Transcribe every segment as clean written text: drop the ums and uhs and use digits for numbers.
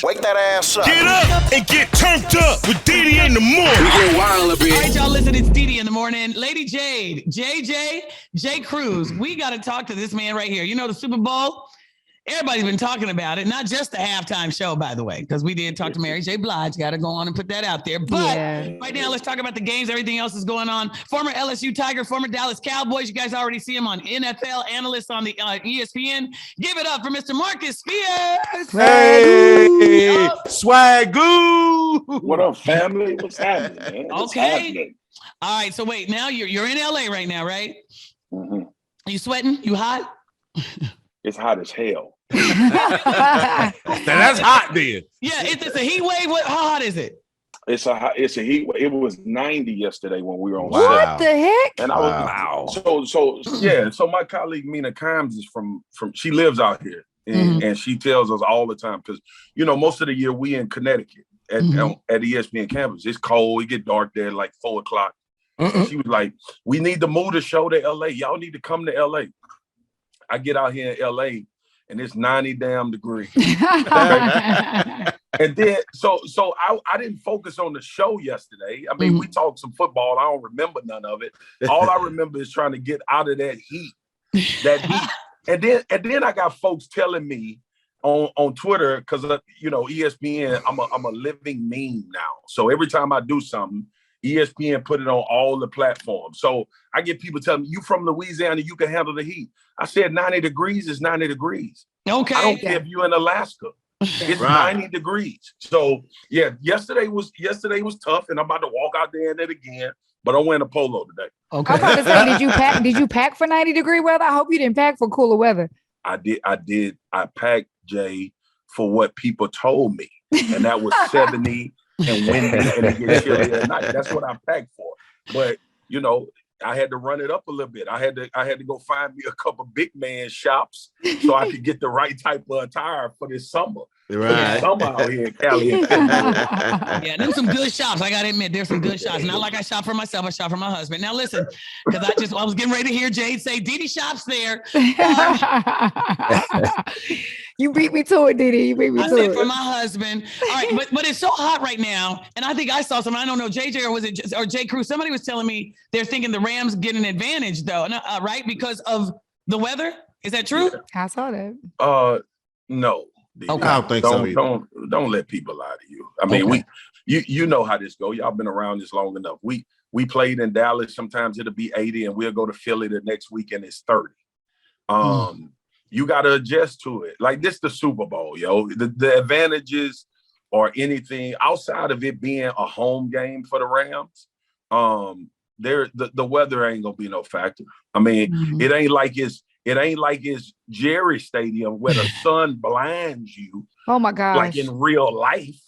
Wake that ass up. Get up and get turned up with DeDe in the morning. We get wild a bit. All right, y'all, listen, it's DeDe in the morning. Lady Jade, J. Cruz, we got to talk to this man right here. You know, the Super Bowl, everybody's been talking about it, not just the halftime show, by the way, because we did talk to Mary J. Blige. Got to go on and put that out there. But right now, let's talk about the games. Everything else is going on. Former LSU Tiger, former Dallas Cowboys. You guys already see him on NFL, analyst on the ESPN. Give it up for Mr. Marcus Spears. Hey, Swagoo. What up, family? What's happening, man? What's happening? All right, so wait, now you're in LA right now, right? Mm-hmm. You sweating? You hot? It's hot as hell. Now that's hot, then. Yeah, it's a heat wave. How hot is it? It's a heat wave. It was 90 yesterday when we were on Wow. set. What the heck? And I was so my colleague Mina Kimes is from she lives out here and she tells us all the time because most of the year we in Connecticut at ESPN campus. It's cold, it get dark there like 4:00. She was like, we need to move the show to LA. Y'all need to come to LA. I get out here in LA and it's 90 damn degrees. And then so I didn't focus on the show yesterday. I mean, we talked some football. I don't remember none of it. All I remember is trying to get out of that heat. And then I got folks telling me on Twitter, because ESPN, I'm a living meme now. So every time I do something, ESPN put it on all the platforms. So I get people telling me, you from Louisiana, you can handle the heat. I said 90 degrees is 90 degrees. Okay. I don't care if you're in Alaska. It's 90 degrees. So yeah, yesterday was tough, and I'm about to walk out there in it again. But I'm wearing a polo today. Okay. I'm about to say, did you pack for 90-degree weather? I hope you didn't pack for cooler weather. I did. I packed, Jay, for what people told me, and that was 70 and windy and it gets chilly at night. That's what I packed for. But I had to run it up a little bit. I had to go find me a couple big man shops so I could get the right type of attire for this summer. Right. Summer out here in Cali. Yeah, there's some good shops. I gotta admit, there's some good shops. Not like I shop for myself, I shop for my husband. Now listen, because I was getting ready to hear Jade say DeDe shops there. You beat me to it, DeDe. You beat me I to said it. for my husband. All right, but it's so hot right now, and I think I saw something. I don't know, JJ or was it or J. Cruz? Somebody was telling me they're thinking the Rams get an advantage though, right? Because of the weather. Is that true? I saw that. No. Okay. I don't think so either. Don't let people lie to you. I mean, you know how this go. Y'all been around this long enough. We played in Dallas. Sometimes it'll be 80, and we'll go to Philly the next week, and it's 30. You got to adjust to it. Like this, the Super Bowl, yo. The advantages or anything outside of it being a home game for the Rams, the weather ain't gonna be no factor. I mean, it ain't like it's Jerry Stadium where the sun blinds you. Oh my gosh. Like in real life.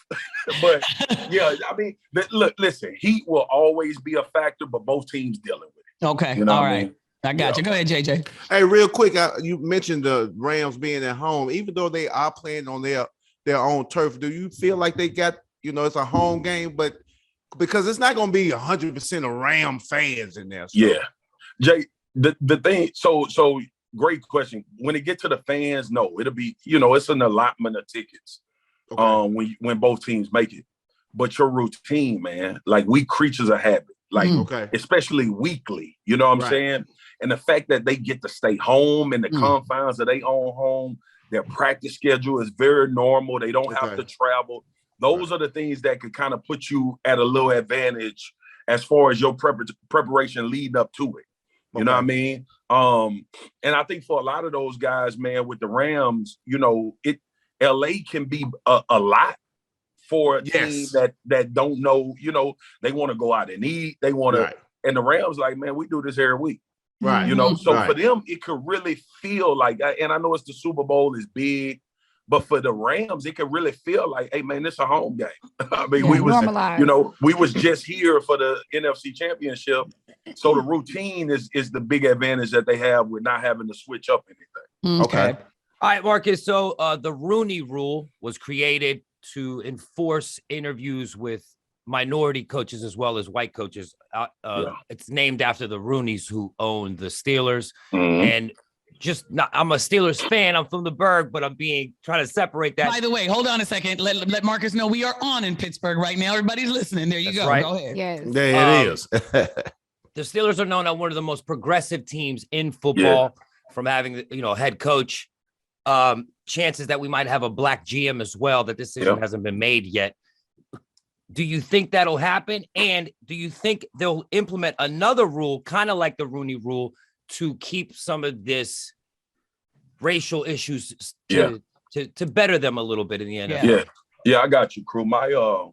But yeah, I mean, look, listen, heat will always be a factor, but both teams dealing with it. Okay. You know all what right. I mean? I got you. Go ahead, JJ. Hey, real quick, you mentioned the Rams being at home. Even though they are playing on their own turf, do you feel like they got, it's a home game, but because it's not going to be 100% of Ram fans in there? So. Yeah. Jay, the thing, so great question. When it get to the fans, no, it'll be, it's an allotment of tickets when both teams make it. But your routine, man, like we creatures of habit, like especially weekly, you know what I'm saying? And the fact that they get to stay home in the confines of their own home, their practice schedule is very normal. They don't have to travel. Those are the things that could kind of put you at a little advantage as far as your preparation leading up to it. You know what I mean? And I think for a lot of those guys, man, with the Rams, LA can be a lot for a team that don't know, they want to go out and eat. They want to, and the Rams like, man, we do this every week. Right. So for them, it could really feel like, and I know it's the Super Bowl is big, but for the Rams, it could really feel like, hey man, it's a home game. I mean, we was just here for the NFC Championship. So the routine is the big advantage that they have with not having to switch up anything. Okay. All right, Marcus. So the Rooney Rule was created to enforce interviews with minority coaches as well as white coaches. It's named after the Rooneys who own the Steelers. And just not. I'm a Steelers fan. I'm from the Berg, but I'm trying to separate that. By the way, hold on a second. Let Marcus know we are on in Pittsburgh right now. Everybody's listening. There you That's go. right. Go ahead. Yes. There it is. The Steelers are known as one of the most progressive teams in football from having, head coach. Chances that we might have a black GM as well. That decision hasn't been made yet. Do you think that'll happen? And do you think they'll implement another rule, kind of like the Rooney Rule, to keep some of this racial issues to better them a little bit in the NFL? Yeah, I got you, crew. My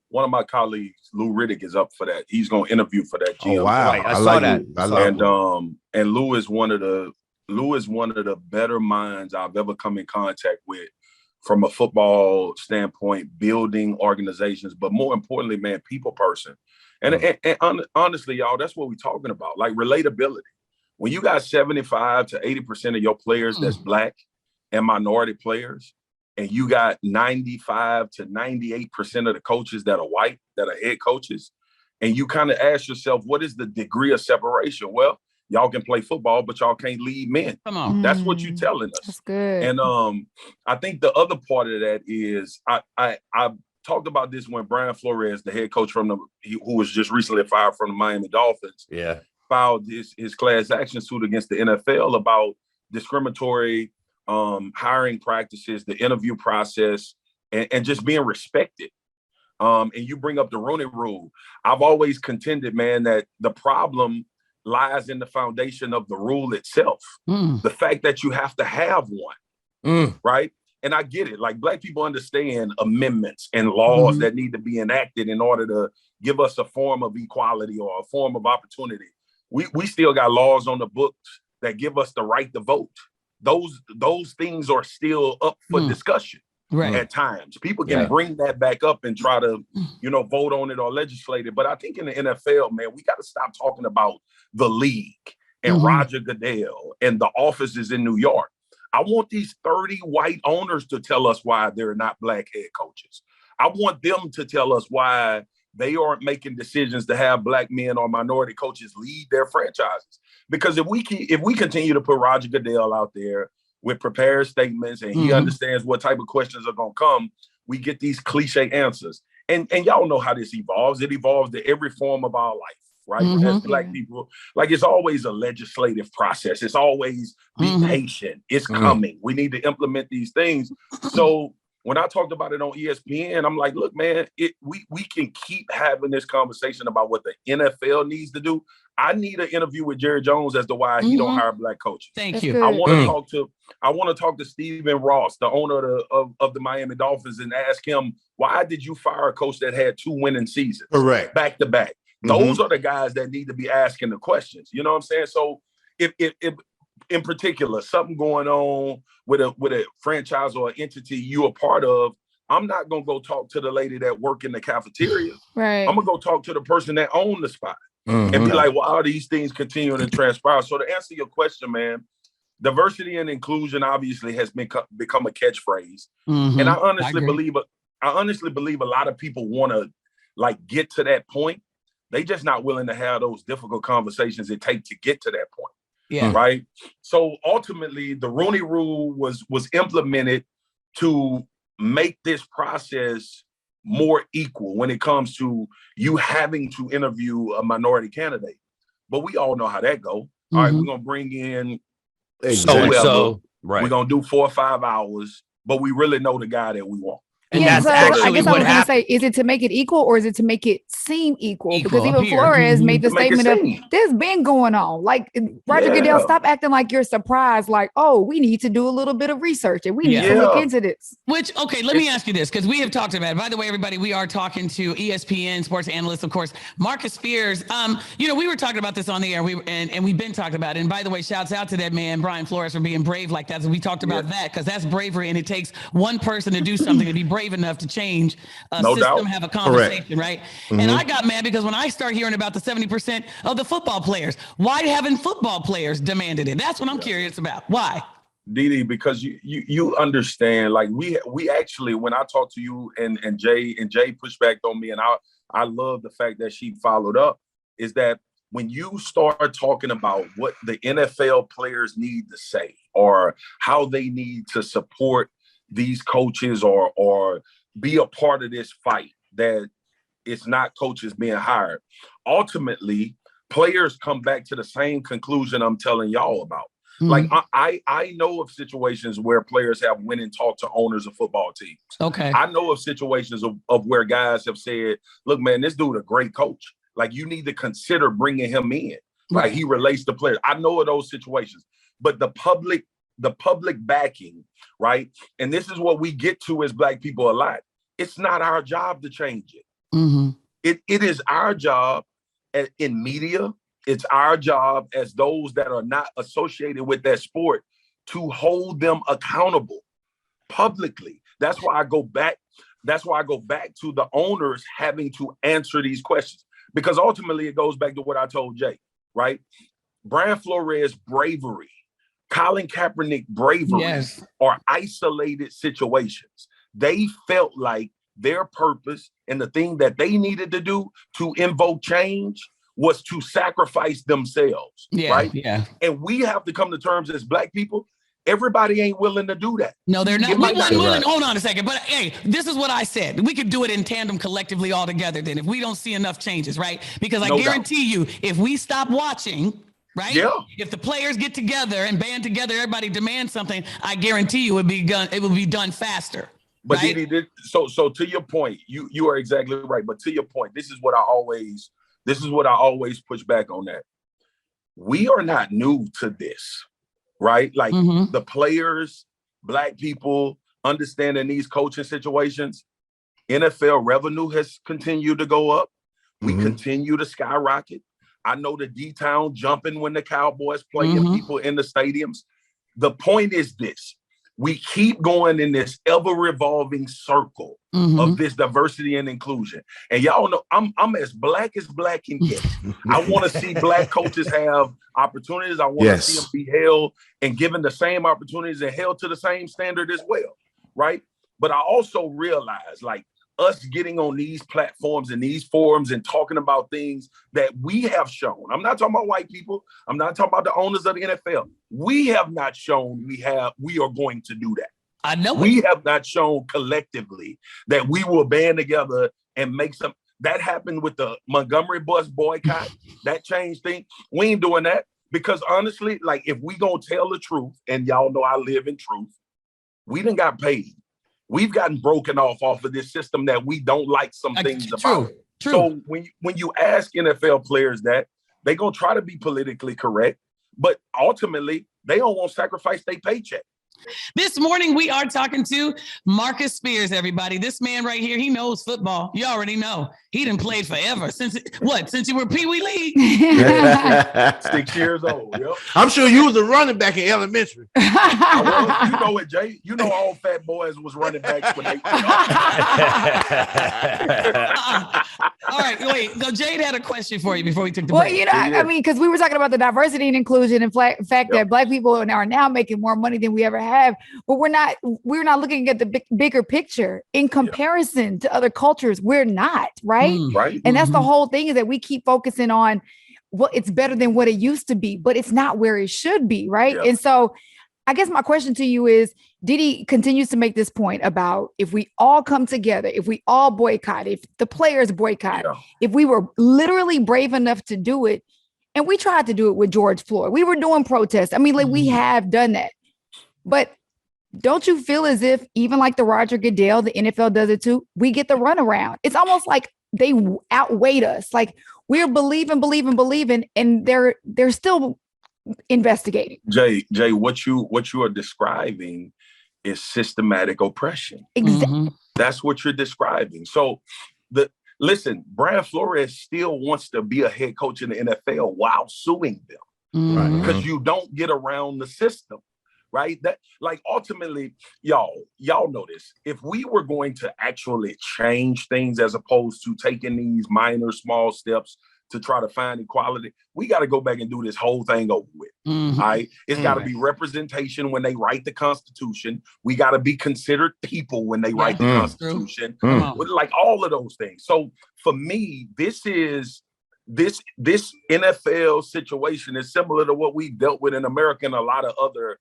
one of my colleagues, Lou Riddick, is up for that. He's going to interview for that GM. Oh wow, right. I saw that. And Lou is one of the better minds I've ever come in contact with from a football standpoint, building organizations, but more importantly, man, people person. And honestly, y'all, that's what we're talking about, like relatability. When you got 75 to 80% of your players that's black and minority players, and you got 95 to 98% of the coaches that are white, that are head coaches, and you kind of ask yourself, what is the degree of separation? Well, y'all can play football, but y'all can't lead men. Come on. That's what you're telling us. That's good. And I think the other part of that is I talked about this when Brian Flores, the head coach who was just recently fired from the Miami Dolphins, filed his class action suit against the NFL about discriminatory hiring practices, the interview process, and just being respected. And you bring up the Rooney Rule. I've always contended, man, that the problem lies in the foundation of the rule itself. The fact that you have to have one, right? And I get it. Like, black people understand amendments and laws that need to be enacted in order to give us a form of equality or a form of opportunity. We still got laws on the books that give us the right to vote. Those things are still up for discussion at times. People can bring that back up and try to, vote on it or legislate it. But I think in the NFL, man, we got to stop talking about the league and Roger Goodell and the offices in New York. I want these 30 white owners to tell us why they're not black head coaches. I want them to tell us why they aren't making decisions to have black men or minority coaches lead their franchises. Because if we continue to put Roger Goodell out there with prepared statements and he understands what type of questions are going to come, we get these cliche answers. And y'all know how this evolves. It evolves to every form of our life, right? As black people, like, it's always a legislative process. It's always be patient. It's coming. We need to implement these things. So when I talked about it on ESPN, I'm like, look, man, we can keep having this conversation about what the NFL needs to do. I need an interview with Jerry Jones as to why he don't hire black coaches. Thank you. I want to talk to Stephen Ross, the owner of the Miami Dolphins, and ask him, why did you fire a coach that had 2 winning seasons? Correct. Back to back. Those are the guys that need to be asking the questions. You know what I'm saying? So if in particular, something going on with a franchise or an entity you're a part of, I'm not going to go talk to the lady that work in the cafeteria. Right. I'm going to go talk to the person that owned the spot and be like, well, all these things continuing to transpire. So to answer your question, man, diversity and inclusion obviously has become a catchphrase. And I honestly believe a lot of people want to get to that point. They just not willing to have those difficult conversations it takes to get to that point. Yeah. Right. So ultimately, the Rooney Rule was implemented to make this process more equal when it comes to you having to interview a minority candidate. But we all know how that go. All right, we're gonna bring in so right. We're gonna do 4 or 5 hours, but we really know the guy that we want. And yeah, that's so actually I guess I what was going to happened. say, is it to make it equal or is it to make it seem equal? Because even here. Flores made the To make it statement of, seem. this been going on. Like, Roger Goodell, stop acting like you're surprised. Like, oh, we need to do a little bit of research and we need to look into this. Okay, let me ask you this, because we have talked about it. By the way, everybody, we are talking to ESPN sports analyst, of course, Marcus Spears. We were talking about this on the air, and we've been talking about it. And by the way, shouts out to that man, Brian Flores, for being brave like that. So we talked about that, because that's bravery, and it takes one person to do something to be brave enough to change a No system, doubt. have a conversation, right? And I got mad because when I start hearing about the 70% of the football players, why haven't football players demanded it? That's what I'm curious about. Why? DeDe, because you understand, like we actually, when I talked to you and Jay pushed back on me, and I love the fact that she followed up, is that when you start talking about what the NFL players need to say or how they need to support these coaches or be a part of this fight, that it's not coaches being hired. Ultimately, players come back to the same conclusion I'm telling y'all about. Like I know of situations where players have went and talked to owners of football teams. Okay. I know of situations of where guys have said, look, man, this dude a great coach. Like, you need to consider bringing him in. Like, he relates to players. I know of those situations. But the public backing, right? And this is what we get to as Black people a lot. It's not our job to change it. It is our job in media. It's our job as those that are not associated with that sport to hold them accountable publicly. That's why I go back to the owners having to answer these questions, because ultimately it goes back to what I told Jay, right? Brian Flores' bravery, Colin Kaepernick bravery are isolated situations. They felt like their purpose and the thing that they needed to do to invoke change was to sacrifice themselves, right? Yeah. And we have to come to terms as Black people. Everybody ain't willing to do that. No, they're not. We weren't willing. Hold on a second. But hey, this is what I said. We could do it in tandem collectively all together then if we don't see enough changes, right? Because I guarantee you, if we stop watching, right? Yeah. If the players get together and band together, everybody demands something, I guarantee you it will be done faster. But right? DeDe, so to your point, you are exactly right. But to your point, this is what I always push back on that. We are not new to this, right? Like the players, Black people understanding these coaching situations, NFL revenue has continued to go up. We continue to skyrocket. I know the D-Town jumping when the Cowboys play and people in the stadiums. The point is this. We keep going in this ever-revolving circle of this diversity and inclusion. And y'all know I'm as Black can get. I want to see Black coaches have opportunities. I want to see them be held and given the same opportunities and held to the same standard as well, right? But I also realize, like, us getting on these platforms and these forums and talking about things that we have shown. I'm not talking about white people. I'm not talking about the owners of the NFL. We have not shown we are going to do that. I know we have not shown collectively that we will band together and make some. That happened with the Montgomery bus boycott. That changed things. We ain't doing that because honestly, like, if we gonna tell the truth, and y'all know I live in truth, we done got paid. We've gotten broken off of this system that we don't like some things about. True. So when you ask NFL players that, they're going to try to be politically correct, but ultimately, they don't want to sacrifice their paycheck. This morning, we are talking to Marcus Spears, everybody. This man right here, he knows football. You already know. He done played forever. Since you were Pee Wee League? 6 years old. Yep. I'm sure you was a running back in elementary. You know it, Jay. You know all fat boys was running backs when they all right, wait. So Jade had a question for you before we took the break. Well, you know, I mean, because we were talking about the diversity and inclusion and fact that Black people are now making more money than we ever have, but we're not looking at the bigger picture in comparison to other cultures. We're not, right? Right. And that's the whole thing, is that we keep focusing on, well, it's better than what it used to be, but it's not where it should be, right? Yeah. And so I guess my question to you is, DeDe continues to make this point about if we all come together, if we all boycott, if the players boycott, if we were literally brave enough to do it, and we tried to do it with George Floyd, we were doing protests. I mean, like we have done that. But don't you feel as if, even like the Roger Goodell, the NFL does it too, we get the runaround? It's almost like they outweighed us. Like we're believing, and they're still investigating. Jay, what you are describing is systematic oppression. Exactly. That's what you're describing. So listen, Brian Flores still wants to be a head coach in the NFL while suing them, because you don't get around the system. Right? That, like, ultimately, y'all know this. If we were going to actually change things as opposed to taking these minor, small steps to try to find equality, we got to go back and do this whole thing over with. Right? It's got to be representation when they write the Constitution. We got to be considered people when they write the Constitution. Like all of those things. So for me, this is this NFL situation is similar to what we dealt with in America and a lot of other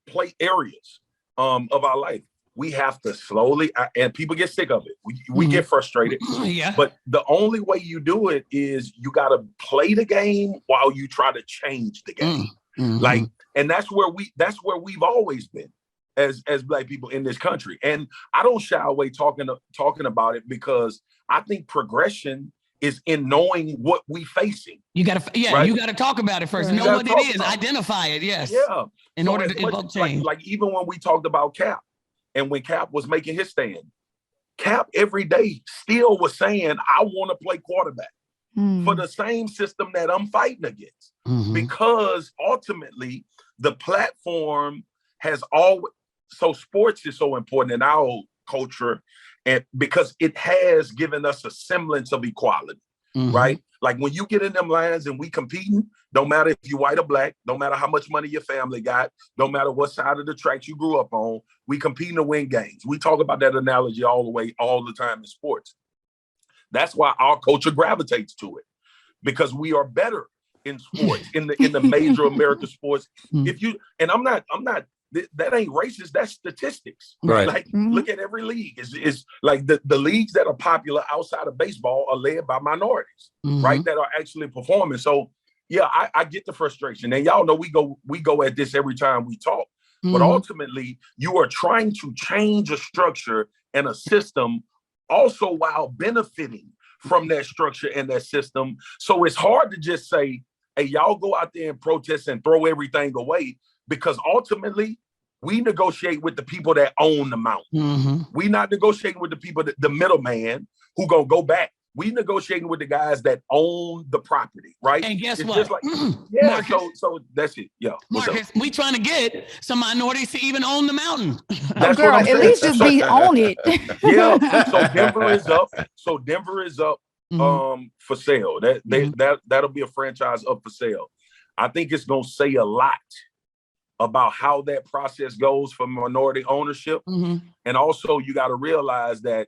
play areas of our life. We have to slowly, and people get sick of it. We get frustrated. Yeah. But the only way you do it is you got to play the game while you try to change the game. Like, and that's where we've always been as Black people in this country. And I don't shy away talking about it because I think progression is in knowing what we facing. You gotta, right? You gotta talk about it first. Know what it is. Identify it. Yes. Yeah. In order to evoke change. Like even when we talked about Cap, and when Cap was making his stand, Cap every day still was saying, "I want to play quarterback for the same system that I'm fighting against," because ultimately the platform has always. So sports is so important in our culture, and because it has given us a semblance of equality, right? Like when you get in them lines and we competing, don't matter if you white or black, don't matter how much money your family got, don't matter what side of the tracks you grew up on, we competing to win games. We talk about that analogy all the time in sports. That's why our culture gravitates to it, because we are better in sports, in the major American sports. If you, and I'm not, that ain't racist. That's statistics. Right. Like, look at every league. It's like the leagues that are popular outside of baseball are led by minorities, right? That are actually performing. So, yeah, I get the frustration. And y'all know we go at this every time we talk. But ultimately, you are trying to change a structure and a system also while benefiting from that structure and that system. So it's hard to just say, hey, y'all go out there and protest and throw everything away, because ultimately, we negotiate with the people that own the mountain. We not negotiating with the people, the middleman who gonna go back. We negotiating with the guys that own the property, right? And guess it's what? Just like, Marcus, so that's it. Yeah. Marcus, we trying to get some minorities to even own the mountain. That's girl, what I'm at least just be on it. Yeah. So Denver is up. For sale. That'll be a franchise up for sale. I think it's gonna say a lot about how that process goes for minority ownership. And also you got to realize that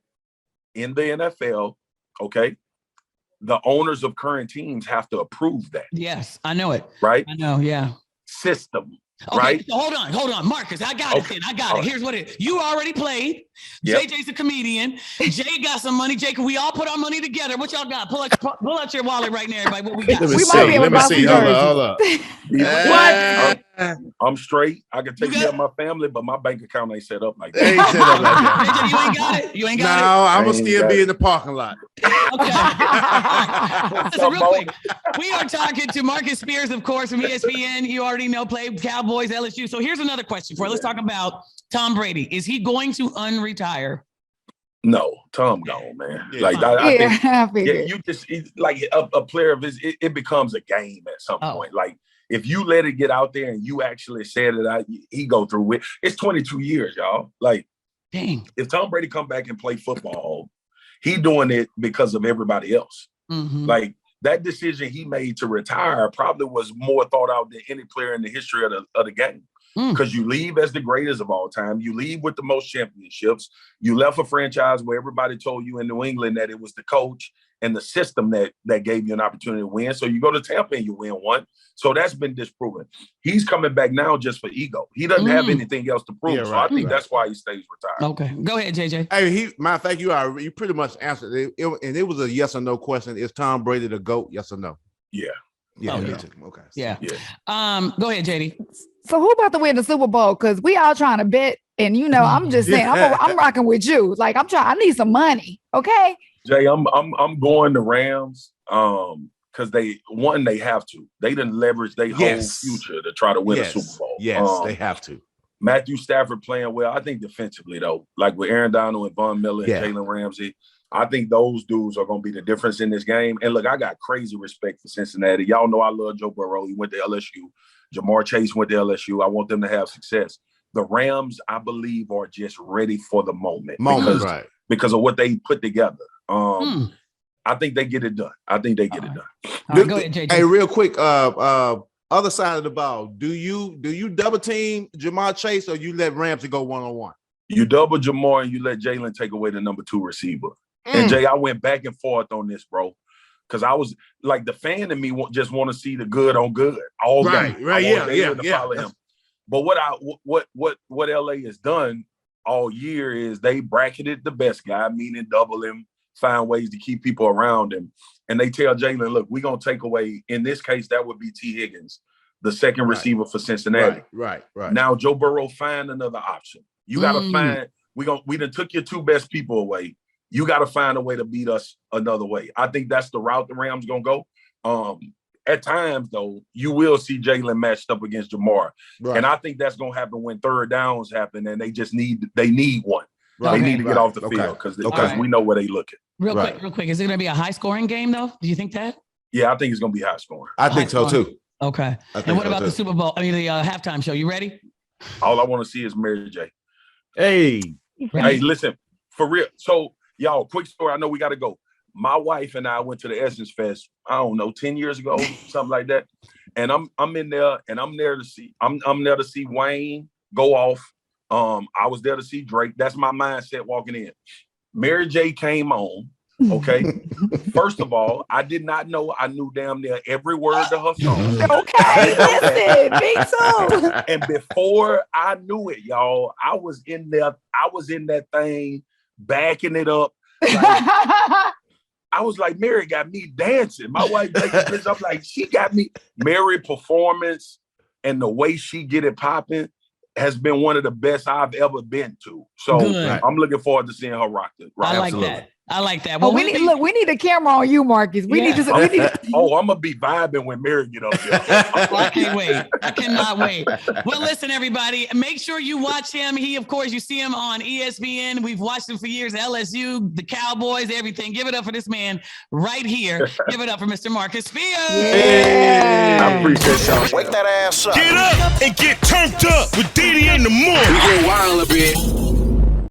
in the NFL, okay, the owners of current teams have to approve that. Yes, I know it. Right? I know, yeah. System. Okay, right? so hold on, Marcus. I got it then. I got it. Here's what it is. You already played. Yep. JJ's a comedian. Jay got some money. Jay, can we all put our money together? What y'all got? Pull out your wallet right now, everybody. What we got? We might be able to buy some jerseys. Hold up. What? I'm straight. I can take care of my family, but my bank account ain't set up like that. Ain't set up like that. JJ, you ain't got it? You ain't got it? No, I'm going to still be in the parking lot. Okay. So real quick, we are talking to Marcus Spears, of course, from ESPN. You already know, played Cowboys, LSU. So here's another question for you. Let's talk about Tom Brady. Is he going to unretire? No, Tom gone, man. Yeah. Like I think, you just like a player of his, it becomes a game at some point. Like if you let it get out there and you actually said it out, he go through it. It's 22 years, y'all. Like, dang. If Tom Brady come back and play football, he doing it because of everybody else. Like that decision he made to retire probably was more thought out than any player in the history of the game. Because you leave as the greatest of all time. You leave with the most championships. You left a franchise where everybody told you in New England that it was the coach and the system that gave you an opportunity to win. So you go to Tampa and you win one. So that's been disproven. He's coming back now just for ego. He doesn't have anything else to prove. So I think that's why he stays retired. Okay. Go ahead, JJ. Hey, matter of fact, you pretty much answered it. And it was a yes or no question. Is Tom Brady the GOAT? Yes or no? Yeah. Yeah. Okay. Me too. Okay. Yeah. Go ahead, JD. So who about to win the Super Bowl? Because we all trying to bet, and I'm just saying, I'm rocking with you. Like I need some money. Okay. Jay, I'm going to Rams. Because they have to. They didn't leverage their whole future to try to win a Super Bowl. Yes, they have to. Matthew Stafford playing well. I think defensively though, like with Aaron Donald and Von Miller and Jalen Ramsey, I think those dudes are going to be the difference in this game. And look, I got crazy respect for Cincinnati. Y'all know I love Joe Burrow. He went to LSU. Jamar Chase went to LSU. I want them to have success. The Rams, I believe, are just ready for the moment. Because of what they put together. I think they get it done. Go ahead, JJ. Hey, real quick, other side of the ball. Do you double team Jamar Chase or you let Ramsey go one-on-one? You double Jamar and you let Jalen take away the number 2 receiver. And Jay, I went back and forth on this, bro. because I was like the fan in me just want to see the good on good all right, day. Right, yeah. Follow him. But what LA has done all year is they bracketed the best guy, meaning double him, find ways to keep people around him. And they tell Jalen, look, we're going to take away, in this case, that would be T. Higgins, the second receiver for Cincinnati. Right. Now, Joe Burrow, find another option. You got to find, we done took your two best people away. You got to find a way to beat us another way. I think that's the route the Rams going to go. At times, though, you will see Jalen matched up against Jamar. Right. And I think that's going to happen when third downs happen and they need one. Right. They need to get off the field because we know where they looking. Real quick. Is it going to be a high scoring game, though? Do you think that? Yeah, I think it's going to be high scoring. I think so, too. Okay. And what about the Super Bowl? I mean, the halftime show. You ready? All I want to see is Mary J. Hey, listen, for real. So, y'all, quick story. I know we got to go. My wife and I went to the Essence Fest, I don't know, 10 years ago, something like that. And I'm in there and I'm there to see Wayne go off. I was there to see Drake. That's my mindset walking in. Mary J came on. Okay. First of all, I did not know I knew damn near every word to her song. Okay, listen, me too. And before I knew it, y'all, I was in that thing, backing it up. Like, I was like, Mary got me dancing. My wife taking pictures. I'm like, she got me. Mary performance and the way she get it popping has been one of the best I've ever been to. So I'm looking forward to seeing her rock it. I like that. I like that. Well, we need a camera on you, Marcus. We need to. I'm gonna be vibing when Mary get up there. I can't wait. I cannot wait. Well, listen, everybody, make sure you watch him. He, of course, you see him on ESPN. We've watched him for years. LSU, the Cowboys, everything. Give it up for this man right here. Give it up for Mr. Marcus Fields. I appreciate y'all. Wake that ass up. Get up and get turned up with DeDe in the morning. We get wild a bit.